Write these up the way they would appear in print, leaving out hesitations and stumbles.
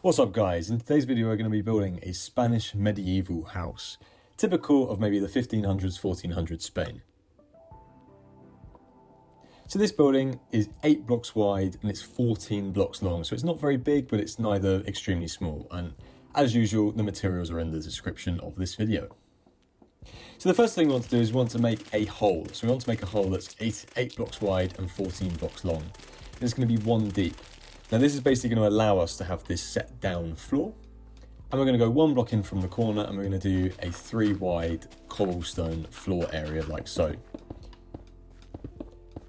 What's up guys, in today's video we're going to be building a Spanish medieval house, typical of maybe the 1500s, 1400s Spain. So this building is 8 blocks wide and it's 14 blocks long, so it's not very big but it's neither extremely small, and as usual the materials are in the description of this video. So the first thing we want to do is we want to make a hole. So we want to make a hole that's 8 blocks wide and 14 blocks long, and it's going to be 1 deep. Now this is basically going to allow us to have this set down floor, and we're going to go 1 block in from the corner and we're going to do a 3 wide cobblestone floor area like so.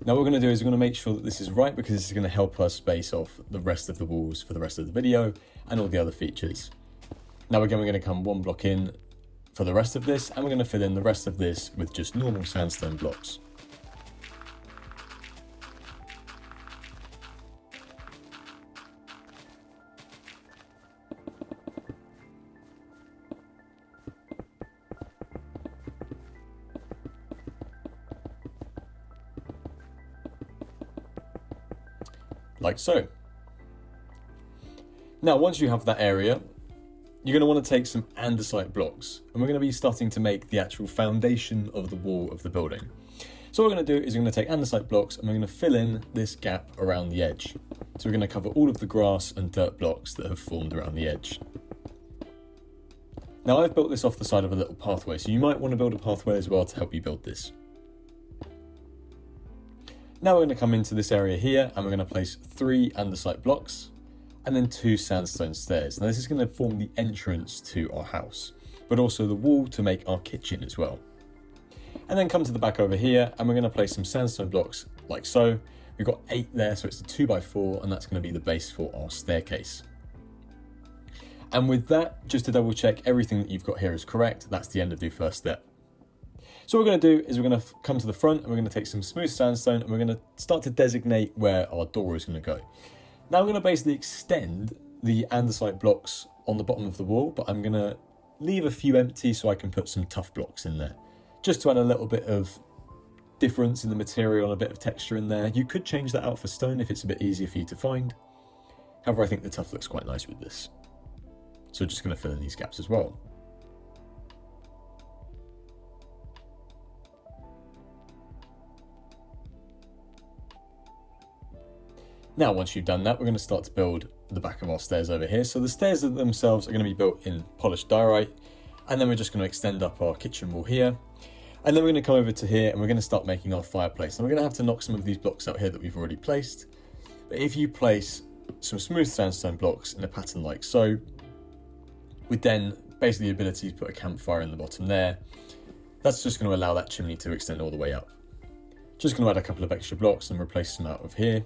Now what we're going to do is we're going to make sure that this is right, because this is going to help us base off the rest of the walls for the rest of the video and all the other features. Now again we're going to come 1 block in for the rest of this, and we're going to fill in the rest of this with just normal sandstone blocks. Like so. Now once you have that area, you're going to want to take some andesite blocks, and we're going to be starting to make the actual foundation of the wall of the building. So what we're going to do is we're going to take andesite blocks and we're going to fill in this gap around the edge. So we're going to cover all of the grass and dirt blocks that have formed around the edge. Now I've built this off the side of a little pathway, so you might want to build a pathway as well to help you build this. Now we're going to come into this area here and we're going to place 3 andesite blocks and then 2 sandstone stairs. Now this is going to form the entrance to our house, but also the wall to make our kitchen as well. And then come to the back over here and we're going to place some sandstone blocks like so. We've got 8 there, so it's a 2x4, and that's going to be the base for our staircase. And with that, just to double check everything that you've got here is correct, that's the end of the first step. So what we're going to do is we're going to come to the front and we're going to take some smooth sandstone and we're going to start to designate where our door is going to go. Now I'm going to basically extend the andesite blocks on the bottom of the wall, but I'm going to leave a few empty so I can put some Tuff blocks in there, just to add a little bit of difference in the material and a bit of texture in there. You could change that out for stone if it's a bit easier for you to find. However, I think the Tuff looks quite nice with this. So we're just going to fill in these gaps as well. Now once you've done that, we're going to start to build the back of our stairs over here. So the stairs themselves are going to be built in polished diorite, and then we're just going to extend up our kitchen wall here, and then we're going to come over to here and we're going to start making our fireplace. And we're going to have to knock some of these blocks out here that we've already placed, but if you place some smooth sandstone blocks in a pattern like so, with then basically the ability to put a campfire in the bottom there, that's just going to allow that chimney to extend all the way up. Just going to add a couple of extra blocks and replace some out of here.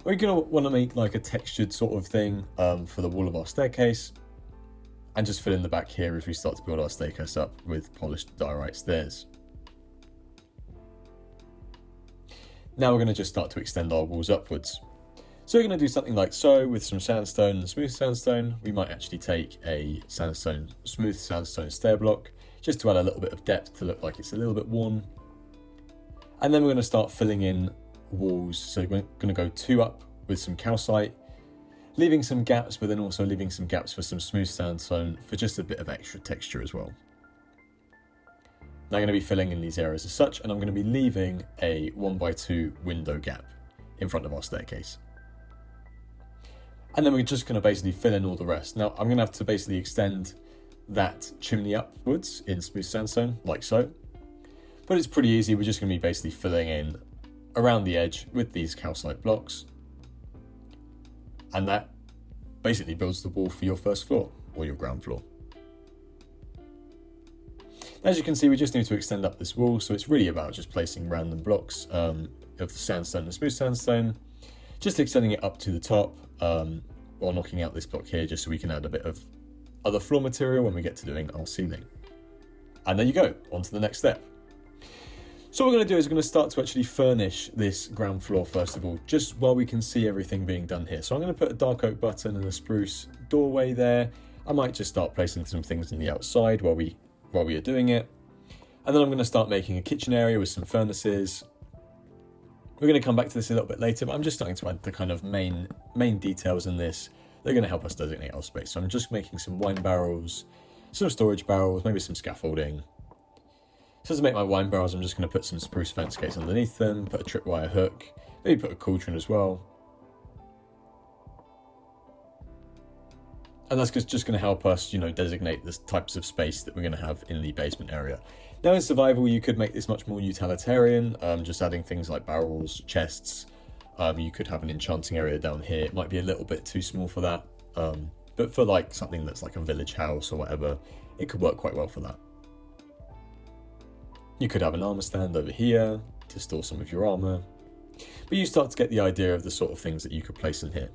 We're going to want to make like a textured sort of thing for the wall of our staircase, and just fill in the back here as we start to build our staircase up with polished diorite stairs. Now we're going to just start to extend our walls upwards. So we're going to do something like so with some sandstone and smooth sandstone. We might actually take a smooth sandstone stair block just to add a little bit of depth to look like it's a little bit worn. And then we're going to start filling in walls. So we're going to go 2 up with some calcite, leaving some gaps, but then also leaving some gaps for some smooth sandstone for just a bit of extra texture as well. Now I'm going to be filling in these areas as such, and I'm going to be leaving a 1x2 window gap in front of our staircase. And then we're just going to basically fill in all the rest. Now I'm going to have to basically extend that chimney upwards in smooth sandstone like so, but it's pretty easy. We're just going to be basically filling in around the edge with these calcite blocks, and that basically builds the wall for your first floor or your ground floor. As you can see, we just need to extend up this wall, so it's really about just placing random blocks of the sandstone and smooth sandstone, just extending it up to the top, while knocking out this block here just so we can add a bit of other floor material when we get to doing our ceiling. And there you go, on to the next step. So what we're going to do is we're going to start to actually furnish this ground floor first of all, just while we can see everything being done here. So I'm going to put a dark oak button and a spruce doorway there. I might just start placing some things on the outside while we are doing it. And then I'm going to start making a kitchen area with some furnaces. We're going to come back to this a little bit later, but I'm just starting to add the kind of main details in this they're going to help us designate our space. So I'm just making some wine barrels, some storage barrels, maybe some scaffolding. So to make my wine barrels, I'm just going to put some spruce fence gates underneath them, put a tripwire hook, maybe put a cauldron as well. And that's just going to help us, designate the types of space that we're going to have in the basement area. Now in survival, you could make this much more utilitarian, just adding things like barrels, chests. You could have an enchanting area down here. It might be a little bit too small for that, but for like something that's like a village house or whatever, it could work quite well for that. You could have an armor stand over here to store some of your armor, but you start to get the idea of the sort of things that you could place in here.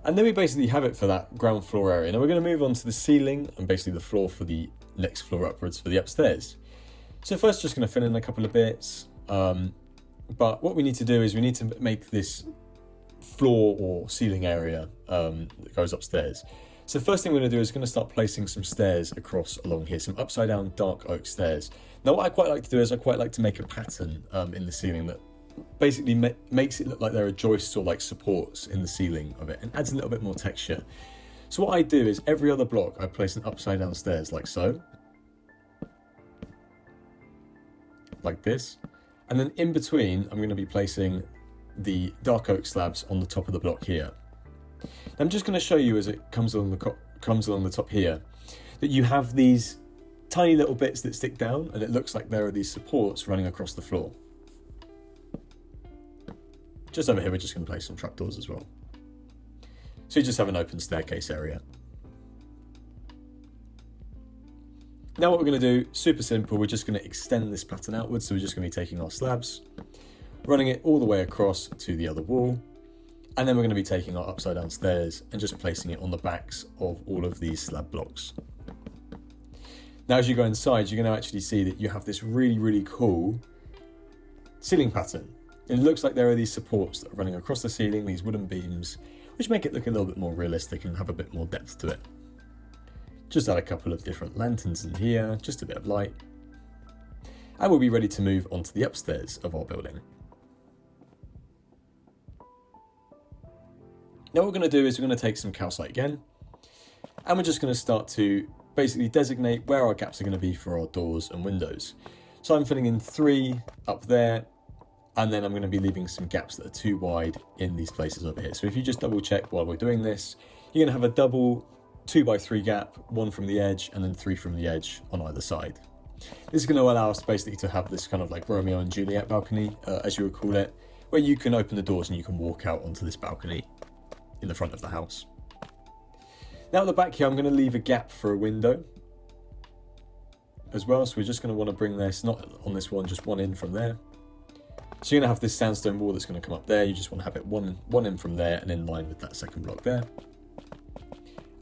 And then we basically have it for that ground floor area. Now we're going to move on to the ceiling and basically the floor for the next floor upwards for the upstairs. So first just going to fill in a couple of bits. But what we need to do is we need to make this floor or ceiling area that goes upstairs. So first thing we're going to do is going to start placing some stairs across along here, some upside down dark oak stairs. Now what I quite like to do is I quite like to make a pattern in the ceiling that basically makes it look like there are joists or like supports in the ceiling of it and adds a little bit more texture. So what I do is every other block I place an upside down stairs like so, like this, and then in between I'm going to be placing the dark oak slabs on the top of the block here. Now I'm just going to show you as it comes along the top here that you have these tiny little bits that stick down and it looks like there are these supports running across the floor. Just over here, we're just going to place some trapdoors as well. So you just have an open staircase area. Now what we're going to do, super simple, we're just going to extend this pattern outwards. So we're just going to be taking our slabs, running it all the way across to the other wall. And then we're going to be taking our upside down stairs and just placing it on the backs of all of these slab blocks. Now as you go inside, you're going to actually see that you have this really, really cool ceiling pattern. It looks like there are these supports that are running across the ceiling, these wooden beams, which make it look a little bit more realistic and have a bit more depth to it. Just add a couple of different lanterns in here, just a bit of light. And we'll be ready to move on to the upstairs of our building. Now what we're going to do is we're going to take some calcite again, and we're just going to start to basically designate where our gaps are going to be for our doors and windows. So I'm filling in 3 up there, and then I'm going to be leaving some gaps that are too wide in these places over here. So if you just double check while we're doing this, you're going to have a double 2x3 gap, 1 from the edge and then 3 from the edge on either side. This is going to allow us basically to have this kind of like Romeo and Juliet balcony, as you would call it, where you can open the doors and you can walk out onto this balcony in the front of the house. Now at the back here, I'm going to leave a gap for a window as well. So we're just going to want to bring this, not on this one, just one in from there. So you're going to have this sandstone wall that's going to come up there. You just want to have it one in from there and in line with that second block there.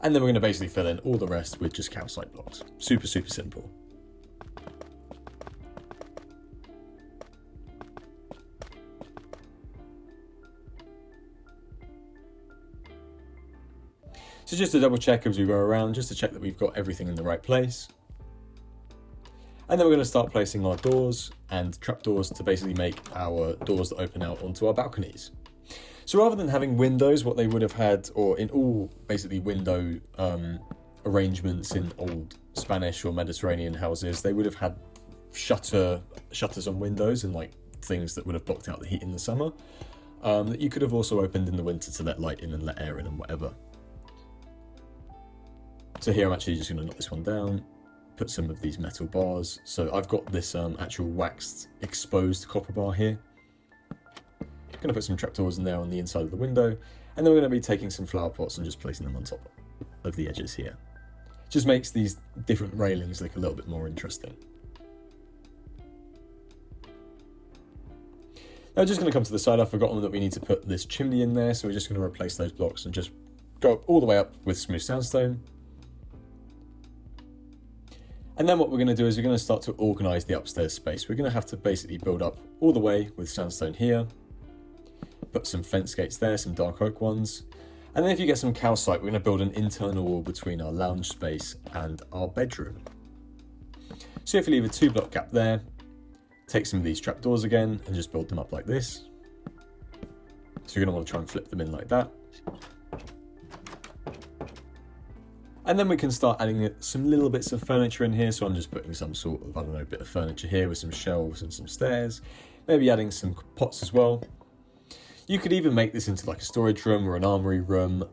And then we're going to basically fill in all the rest with just calcite blocks. Super, super simple. So just to double check as we go around, just to check that we've got everything in the right place. And then we're going to start placing our doors and trapdoors to basically make our doors that open out onto our balconies. So rather than having windows, what they would have had, or in all basically window arrangements in old Spanish or Mediterranean houses, they would have had shutters on windows and like things that would have blocked out the heat in the summer, that you could have also opened in the winter to let light in and let air in and whatever. So here I'm actually just going to knock this one down, put some of these metal bars. So I've got this actual waxed exposed copper bar here. I'm going to put some trapdoors in there on the inside of the window, and then we're going to be taking some flower pots and just placing them on top of the edges here. Just makes these different railings look a little bit more interesting. Now just going to come to the side, I've forgotten that we need to put this chimney in there, so we're just going to replace those blocks and just go all the way up with smooth sandstone. And then what we're going to do is we're going to start to organise the upstairs space. We're going to have to basically build up all the way with sandstone here, put some fence gates there, some dark oak ones, And then if you get some calcite, we're going to build an internal wall between our lounge space and our bedroom. So if you leave a 2-block gap there, take some of these trapdoors again and just build them up like this. So you're going to want to try and flip them in like that. And then we can start adding some little bits of furniture in here. So I'm just putting some sort of, I don't know, bit of furniture here with some shelves and some stairs. Maybe adding some pots as well. You could even make this into like a storage room or an armory room.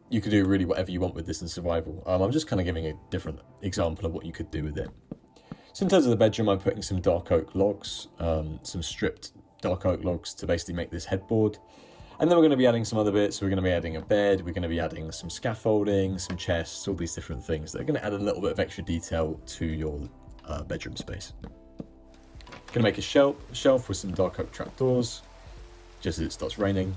You could do really whatever you want with this in survival. I'm just kind of giving a different example of what you could do with it. So in terms of the bedroom, I'm putting some dark oak logs, some stripped dark oak logs to basically make this headboard. And then we're going to be adding some other bits. We're going to be adding a bed. We're going to be adding some scaffolding, some chests, all these different things that are going to add a little bit of extra detail to your bedroom space. Going to make a shelf with some dark oak trapdoors, just as it starts raining.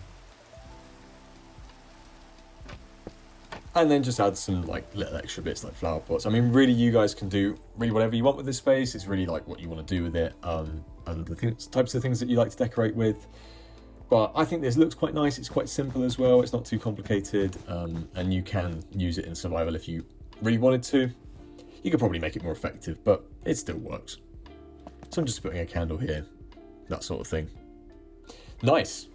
And then just add some like little extra bits like flower pots. I mean, really, you guys can do really whatever you want with this space. It's really like what you want to do with it, and the types of things that you like to decorate with. But I think this looks quite nice. It's quite simple as well. It's not too complicated, and you can use it in survival if you really wanted to. You could probably make it more effective, but it still works. So I'm just putting a candle here, that sort of thing. Nice.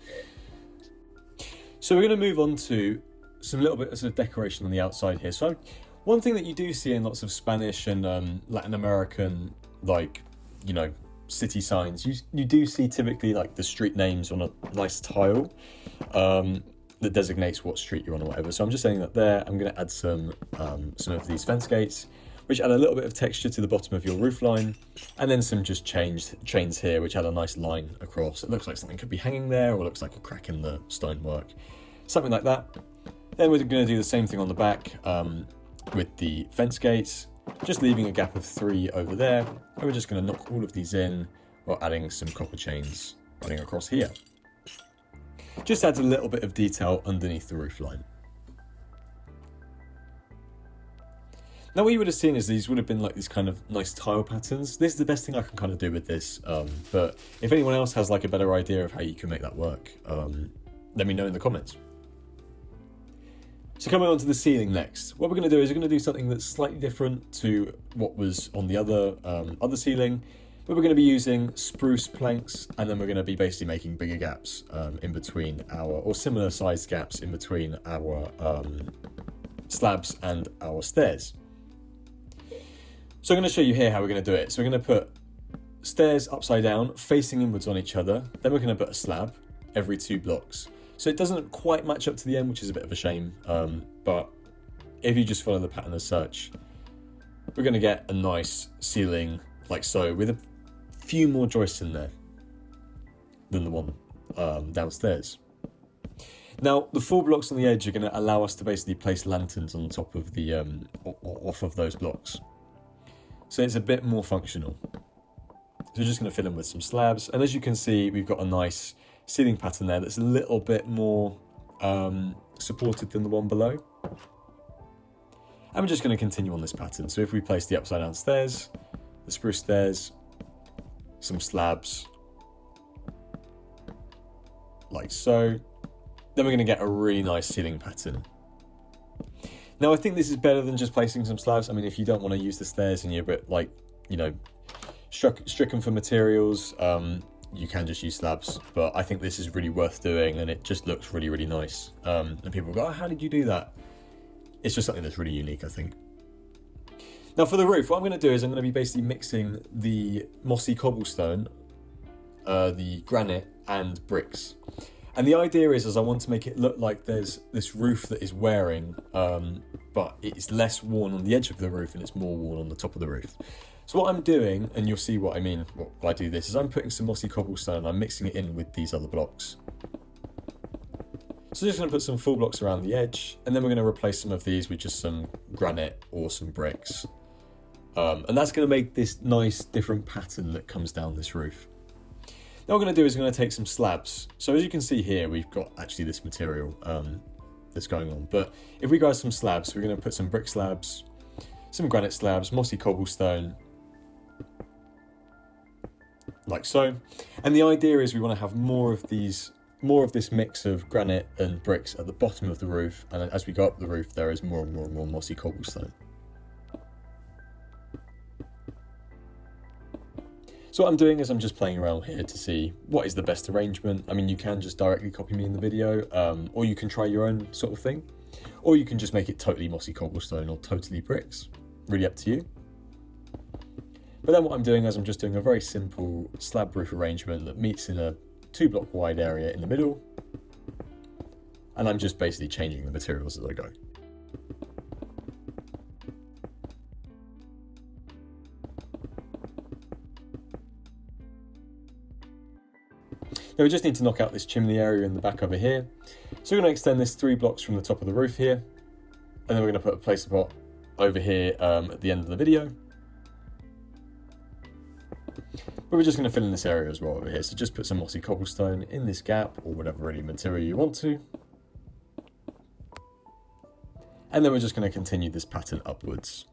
So we're going to move on to some little bits of decoration on the outside here. So one thing that you do see in lots of Spanish and Latin American, like, you know, city signs, you do see typically like the street names on a nice tile that designates what street you're on or whatever. So I'm just saying that there. I'm going to add some of these fence gates, which add a little bit of texture to the bottom of your roof line, and then some just chains here, which add a nice line across. It looks like something could be hanging there, or looks like a crack in the stonework, something like that. Then we're going to do the same thing on the back with the fence gates, just leaving a gap of 3 over there, and we're just going to knock all of these in while adding some copper chains running across here. Just adds a little bit of detail underneath the roof line. Now what you would have seen is these would have been like these kind of nice tile patterns. This is the best thing I can kind of do with this, but if anyone else has like a better idea of how you can make that work, let me know in the comments. So coming on to the ceiling next, what we're going to do is we're going to do something that's slightly different to what was on the other ceiling, but we're going to be using spruce planks, and then we're going to be basically making bigger gaps in between or similar sized gaps in between our slabs and our stairs. So I'm going to show you here how we're going to do it. So we're going to put stairs upside down, facing inwards on each other. Then we're going to put a slab every 2 blocks. So it doesn't quite match up to the end, which is a bit of a shame. But if you just follow the pattern as such, we're going to get a nice ceiling like so, with a few more joists in there than the one downstairs. Now, the 4 blocks on the edge are going to allow us to basically place lanterns on top of the off of those blocks. So it's a bit more functional. So we're just going to fill in with some slabs. And as you can see, we've got a nice ceiling pattern there that's a little bit more supported than the one below. And we're just going to continue on this pattern. So if we place the upside down stairs, the spruce stairs, some slabs, like so, then we're going to get a really nice ceiling pattern. Now I think this is better than just placing some slabs. I mean, if you don't want to use the stairs and you're a bit like, you know, stricken for materials, you can just use slabs, but I think this is really worth doing, and it just looks really, really nice. And people go, oh, how did you do that? It's just something that's really unique, I think. Now for the roof, what I'm going to do is I'm going to be basically mixing the mossy cobblestone, the granite and bricks. And the idea is I want to make it look like there's this roof that is wearing, but it's less worn on the edge of the roof and it's more worn on the top of the roof. So what I'm doing, and you'll see what I mean when I do this, is I'm putting some mossy cobblestone and I'm mixing it in with these other blocks. So just going to put some full blocks around the edge, and then we're going to replace some of these with just some granite or some bricks. And that's going to make this nice different pattern that comes down this roof. Now what we're going to do is we're going to take some slabs. So as you can see here, we've got actually this material that's going on. But if we grab some slabs, we're going to put some brick slabs, some granite slabs, mossy cobblestone, like so. And the idea is we want to have more of these more of this mix of granite and bricks at the bottom of the roof, and as we go up the roof there is more and more and more mossy cobblestone. So what I'm doing is I'm just playing around here to see what is the best arrangement. I mean, you can just directly copy me in the video, or you can try your own sort of thing, or you can just make it totally mossy cobblestone or totally bricks, really up to you. But then what I'm doing is I'm just doing a very simple slab roof arrangement that meets in a 2-block wide area in the middle, and I'm just basically changing the materials as I go. Now we just need to knock out this chimney area in the back over here. So we're going to extend this 3 blocks from the top of the roof here, and then we're going to put a placer pot over here at the end of the video. But we're just going to fill in this area as well over here. So just put some mossy cobblestone in this gap, or whatever really material you want to. And then we're just going to continue this pattern upwards.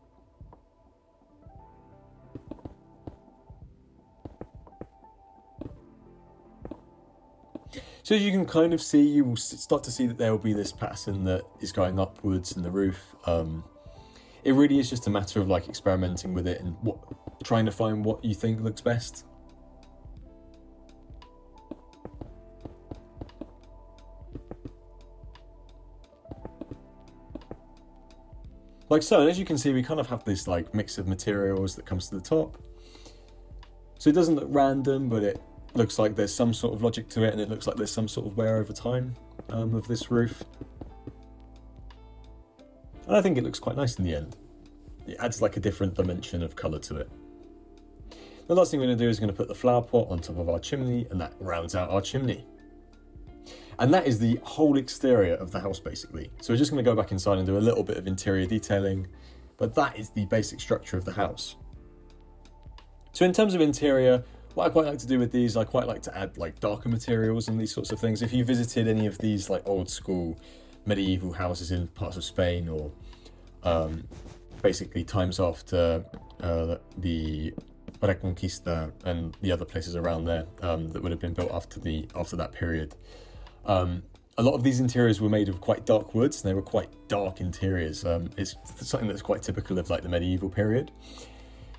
So as you can kind of see, you will start to see that there will be this pattern that is going upwards in the roof. It really is just a matter of like experimenting with it and trying to find what you think looks best. Like so, and as you can see, we kind of have this like mix of materials that comes to the top. So it doesn't look random, but it looks like there's some sort of logic to it, and it looks like there's some sort of wear over time of this roof. And I think it looks quite nice in the end. It adds like a different dimension of colour to it. The last thing we're going to do is going to put the flower pot on top of our chimney, and that rounds out our chimney. And that is the whole exterior of the house basically. So we're just going to go back inside and do a little bit of interior detailing, but that is the basic structure of the house. So in terms of interior, what I quite like to do with these, I quite like to add like darker materials and these sorts of things. If you visited any of these like old school medieval houses in parts of Spain, or basically times after the reconquista and the other places around there that would have been built after that period, a lot of these interiors were made of quite dark woods, and they were quite dark interiors. It's something that's quite typical of like the medieval period.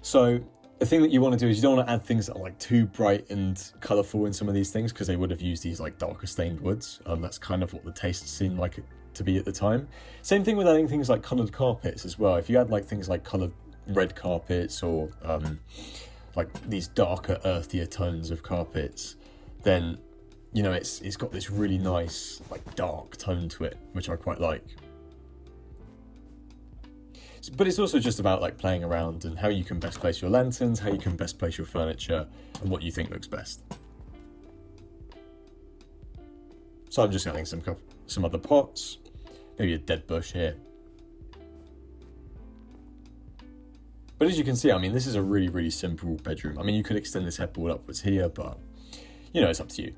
So the thing that you want to do is you don't want to add things that are like too bright and colourful in some of these things, because they would have used these like darker stained woods. That's kind of what the taste seemed like it to be at the time. Same thing with adding things like coloured carpets as well. If you add like things like coloured red carpets, or like these darker earthier tones of carpets, then you know it's got this really nice like dark tone to it, which I quite like. But it's also just about like playing around and how you can best place your lanterns, how you can best place your furniture, and what you think looks best. So I'm just adding some other pots, maybe a dead bush here. But as you can see, I mean, this is a really, really simple bedroom. I mean, you could extend this headboard upwards here, but you know, it's up to you.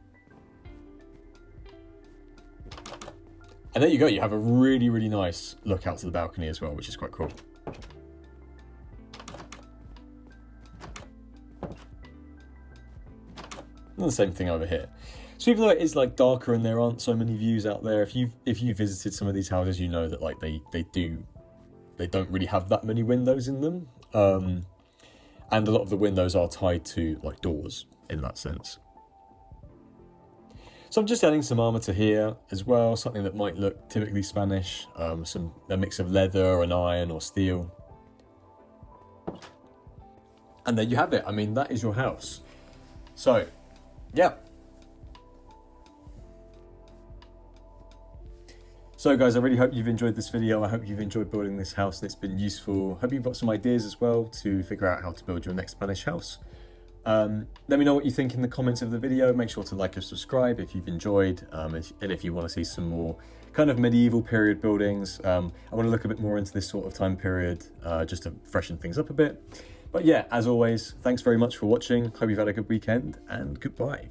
And there you go, you have a really, really nice look out to the balcony as well, which is quite cool. And the same thing over here. So even though it is like darker and there aren't so many views out there, if you visited some of these houses, you know that like they don't really have that many windows in them. And a lot of the windows are tied to like doors in that sense. So I'm just adding some armour to here as well, something that might look typically Spanish, a mix of leather and iron or steel. And there you have it. I mean, that is your house. So, yeah. So guys, I really hope you've enjoyed this video. I hope you've enjoyed building this house and it's been useful. Hope you've got some ideas as well to figure out how to build your next Spanish house. Let me know what you think in the comments of the video. Make sure to like and subscribe if you've enjoyed, and if you want to see some more kind of medieval period buildings. I want to look a bit more into this sort of time period, just to freshen things up a bit. But yeah, as always, thanks very much for watching. Hope you've had a good weekend, and goodbye.